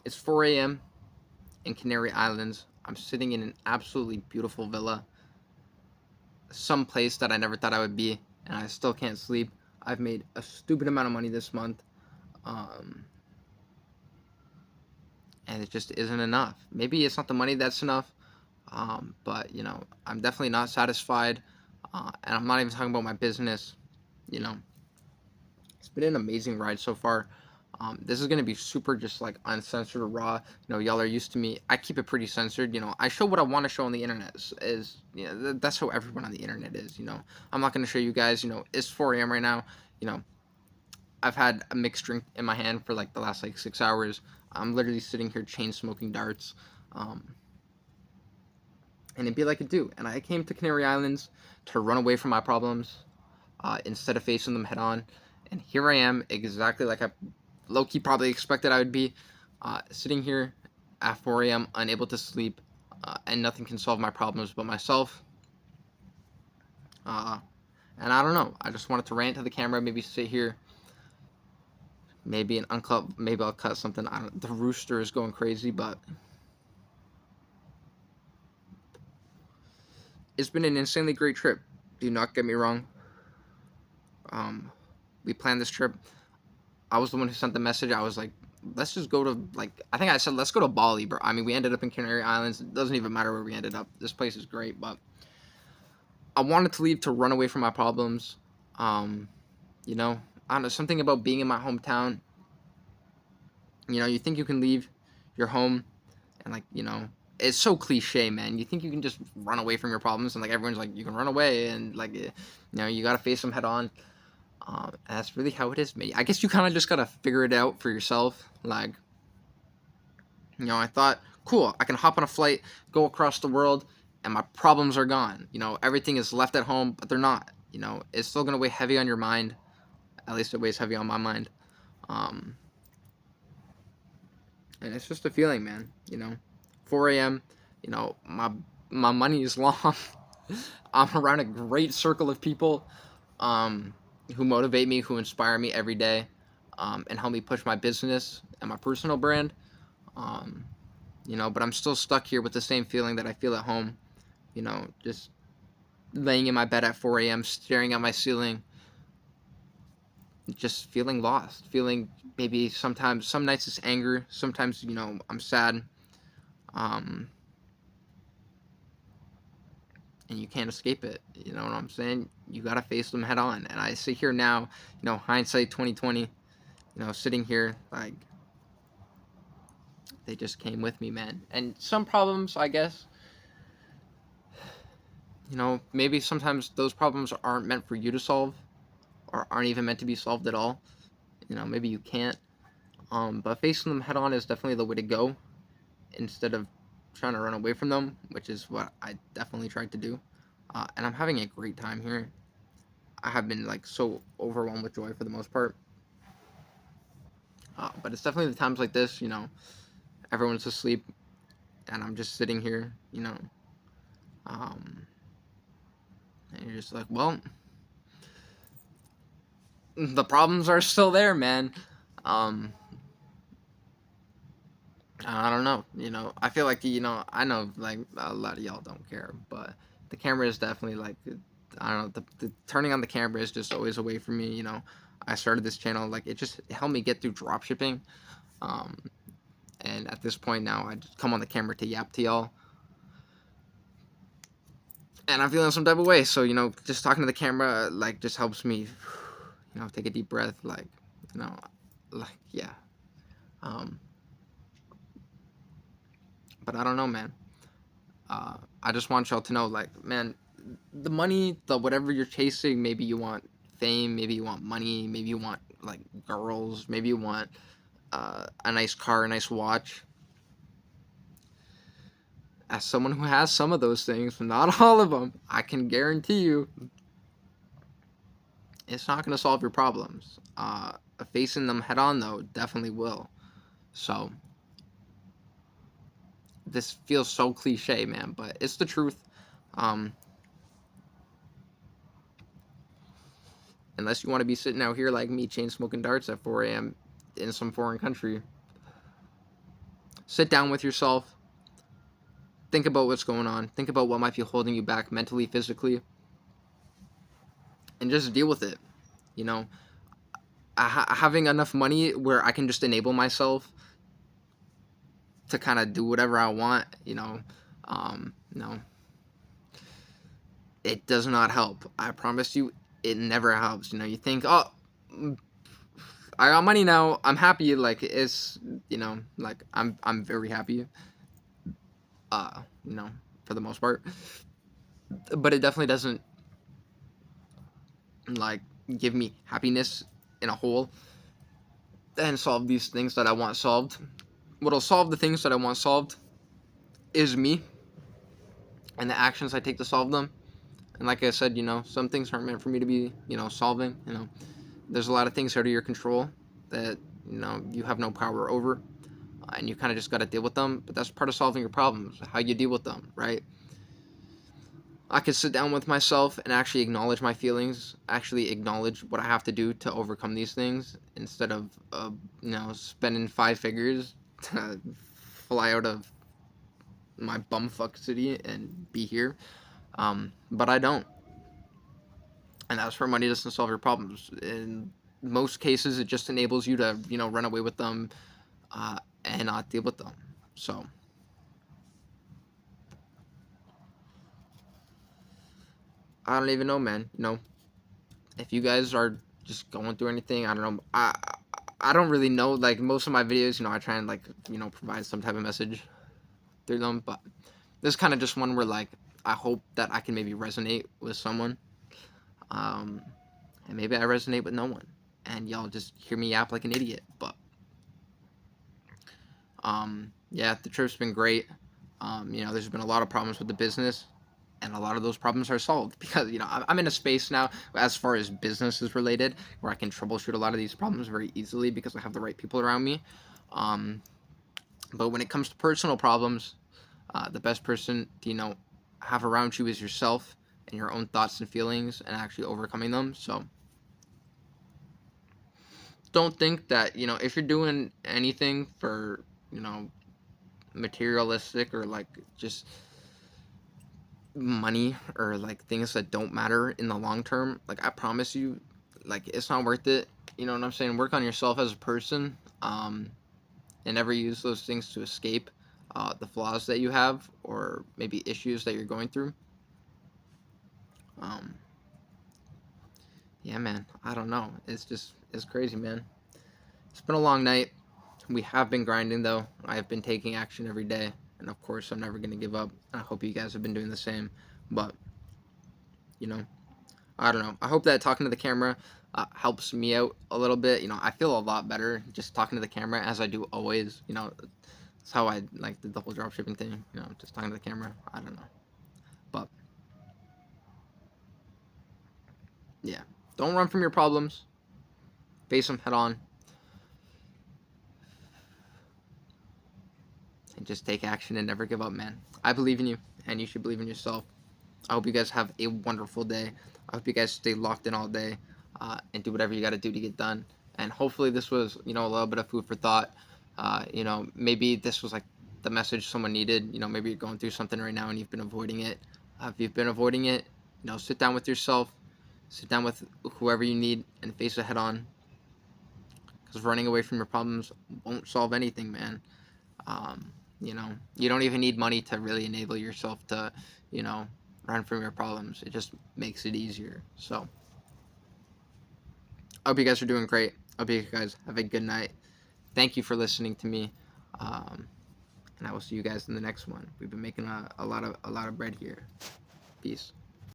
It's 4 a.m. in Canary Islands. I'm sitting in an absolutely beautiful villa, some place that I never thought I would be, and I still can't sleep. I've made a stupid amount of money this month, um, and it just isn't enough. Maybe it's not the money that's enough, but I'm definitely not satisfied, and I'm not even talking about my business. You know, it's been an amazing ride so far. This is gonna be super just like uncensored or raw. Y'all are used to me. I keep it pretty censored. I show what I want to show on the internet. That's how everyone on the internet is. I'm not gonna show you guys. It's 4 a.m. right now. You know, I've had a mixed drink in my hand for like the last like 6 hours. I'm literally sitting here chain smoking darts, um, and it'd be like a do. And I came to Canary Islands to run away from my problems instead of facing them head on. And here I am, exactly like I low-key probably expected I would be, sitting here at 4 a.m. unable to sleep, and nothing can solve my problems but myself. Uh, and I don't know. I just wanted to rant to the camera, maybe sit here, maybe an uncut, maybe I'll cut something. I don't. The rooster is going crazy, but it's been an insanely great trip. Do not get me wrong. Um, we planned this trip. I was the one who sent the message. I was like, let's just go to like I think I said let's go to Bali, bro. I mean, we ended up in Canary Islands. It doesn't even matter where we ended up. This place is great, but I wanted to leave to run away from my problems. Um, you know, I don't know, something about being in my hometown. You think you can leave your home and like, it's so cliche, man. You think you can just run away from your problems and like everyone's like you can run away and like you got to face them head on. And that's really how it is, man. I guess you kind of just got to figure it out for yourself. Like, I thought, cool, I can hop on a flight, go across the world, and my problems are gone. Everything is left at home, but they're not. It's still gonna weigh heavy on your mind. At least it weighs heavy on my mind. Um, and it's just a feeling, man. 4 a.m. My money is long. I'm around a great circle of people, um, who motivate me, who inspire me every day, and help me push my business and my personal brand. Um, but I'm still stuck here with the same feeling that I feel at home. Just laying in my bed at 4 a.m., staring at my ceiling, just feeling lost. Feeling maybe sometimes, some nights it's anger, sometimes, I'm sad. Um, and you can't escape it. You know what I'm saying? You gotta face them head on. And I sit here now, hindsight 2020, sitting here like they just came with me, man. And some problems, I guess, maybe sometimes those problems aren't meant for you to solve or aren't even meant to be solved at all. Maybe you can't. But facing them head on is definitely the way to go instead of trying to run away from them, which is what I definitely tried to do. And I'm having a great time here. I have been like so overwhelmed with joy for the most part. But it's definitely the times like this, everyone's asleep and I'm just sitting here, um, and you're just like, well, the problems are still there, man. Um, I don't know. I feel like I know like a lot of y'all don't care, but the camera is definitely like I don't know. The turning on the camera is just always a way for me. I started this channel like it helped me get through drop shipping, um, and at this point now I just come on the camera to yap to y'all, and I'm feeling some type of way. So just talking to the camera like just helps me, take a deep breath, like you know, like yeah. Um, but I don't know, man. I just want y'all to know, like, man, the money, the whatever you're chasing, maybe you want fame, maybe you want money, maybe you want like girls, maybe you want a nice car, a nice watch. As someone who has some of those things, not all of them, I can guarantee you, it's not going to solve your problems. Facing them head on, though, definitely will. So, this feels so cliche, man, but it's the truth. Um, unless you want to be sitting out here like me, chain smoking darts at 4 a.m. in some foreign country, Sit down with yourself. Think about what's going on. Think about what might be holding you back mentally, physically, and just deal with it. You know, having enough money where I can just enable myself to kind of do whatever I want, no, it does not help. I promise you, it never helps. You think, oh, I got money now, I'm happy. Like, it's, like, I'm very happy. Uh, you know, for the most part, but it definitely doesn't like give me happiness in a whole and solve these things that I want solved. What'll solve the things that I want solved is me and the actions I take to solve them. And like I said, some things aren't meant for me to be, solving. There's a lot of things out of your control that, you have no power over. And you kind of just got to deal with them. But that's part of solving your problems, how you deal with them, right? I could sit down with myself and actually acknowledge my feelings, actually acknowledge what I have to do to overcome these things instead of, spending 5 figures to fly out of my bumfuck city and be here. But I don't. And that's where money doesn't solve your problems. In most cases, it just enables you to, run away with them and not deal with them. So, I don't even know, man. If you guys are just going through anything, I don't know. I don't really know. Like, most of my videos, I try and, like, provide some type of message through them. But this is kind of just one where, like, I hope that I can maybe resonate with someone. And maybe I resonate with no one. And y'all just hear me yap like an idiot. But, yeah, the trip's been great. There's been a lot of problems with the business. And a lot of those problems are solved because, I'm in a space now as far as business is related where I can troubleshoot a lot of these problems very easily because I have the right people around me. But when it comes to personal problems, the best person to, have around you is yourself and your own thoughts and feelings and actually overcoming them. So don't think that, if you're doing anything for, materialistic or like just money or like things that don't matter in the long term, like, I promise you, like, it's not worth it. You know what I'm saying? Work on yourself as a person, and never use those things to escape the flaws that you have or maybe issues that you're going through. Yeah, man, I don't know, it's crazy, man. It's been a long night. We have been grinding, though. I have been taking action every day, and of course I'm never going to give up. I hope you guys have been doing the same. But I don't know. I hope that talking to the camera helps me out a little bit. I feel a lot better just talking to the camera, as I do always. That's how I like did the whole dropshipping thing. Just talking to the camera. I don't know. But yeah, don't run from your problems. Face them head on. And just take action and never give up, man. I believe in you, and you should believe in yourself. I hope you guys have a wonderful day. I hope you guys stay locked in all day and do whatever you got to do to get done. And hopefully this was, a little bit of food for thought. Maybe this was like the message someone needed. Maybe you're going through something right now and you've been avoiding it. If you've been avoiding it, sit down with yourself, sit down with whoever you need and face it head on. Because running away from your problems won't solve anything, man. You don't even need money to really enable yourself to, run from your problems. It just makes it easier. So, I hope you guys are doing great. I hope you guys have a good night. Thank you for listening to me. And I will see you guys in the next one. We've been making a lot of bread here. Peace.